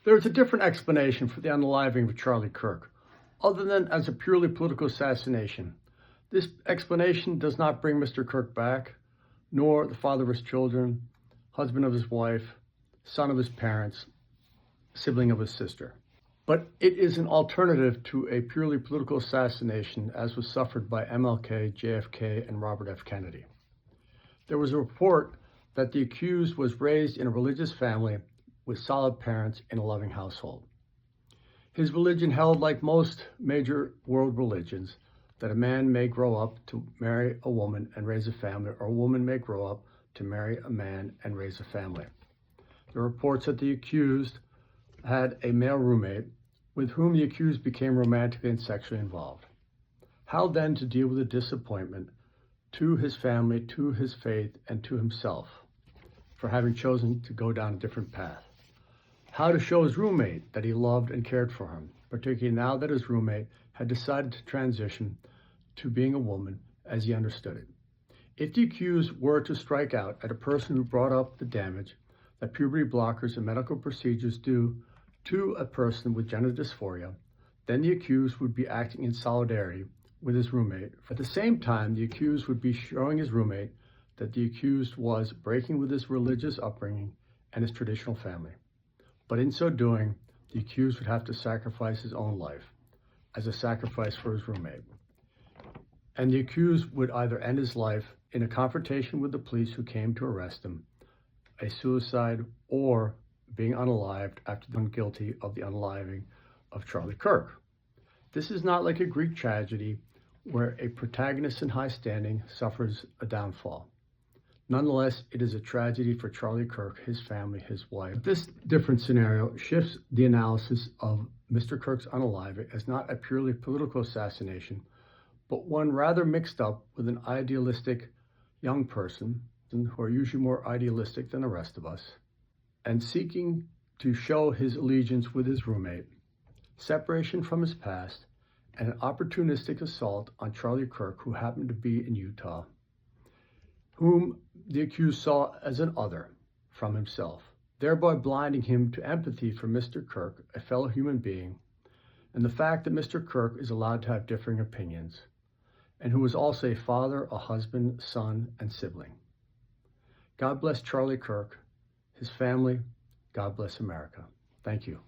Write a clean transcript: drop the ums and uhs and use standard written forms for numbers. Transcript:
There is a different explanation for the unaliving of Charlie Kirk, other than as a purely political assassination. This explanation does not bring Mr. Kirk back, nor the father of his children, husband of his wife, son of his parents, sibling of his sister. But it is an alternative to a purely political assassination as was suffered by MLK, JFK, and Robert F. Kennedy. There was a report that the accused was raised in a religious family with solid parents in a loving household. His religion held, like most major world religions, that a man may grow up to marry a woman and raise a family, or a woman may grow up to marry a man and raise a family. There are reports that the accused had a male roommate with whom the accused became romantically and sexually involved. How then to deal with the disappointment to his family, to his faith, and to himself for having chosen to go down a different path? How to show his roommate that he loved and cared for him, particularly now that his roommate had decided to transition to being a woman as he understood it. If the accused were to strike out at a person who brought up the damage that puberty blockers and medical procedures do to a person with gender dysphoria, then the accused would be acting in solidarity with his roommate. At the same time, the accused would be showing his roommate that the accused was breaking with his religious upbringing and his traditional family. But in so doing, the accused would have to sacrifice his own life as a sacrifice for his roommate. And the accused would either end his life in a confrontation with the police who came to arrest him, a suicide, or being unalived after being guilty of the unaliving of Charlie Kirk. This is not like a Greek tragedy where a protagonist in high standing suffers a downfall. Nonetheless, it is a tragedy for Charlie Kirk, his family, his wife. This different scenario shifts the analysis of Mr. Kirk's unaliving as not a purely political assassination, but one rather mixed up with an idealistic young person, who are usually more idealistic than the rest of us, and seeking to show his allegiance with his roommate, separation from his past, and an opportunistic assault on Charlie Kirk, who happened to be in Utah, whom the accused saw as an other from himself, thereby blinding him to empathy for Mr. Kirk, a fellow human being, and the fact that Mr. Kirk is allowed to have differing opinions, and who was also a father, a husband, son, and sibling. God bless Charlie Kirk, his family. God bless America. Thank you.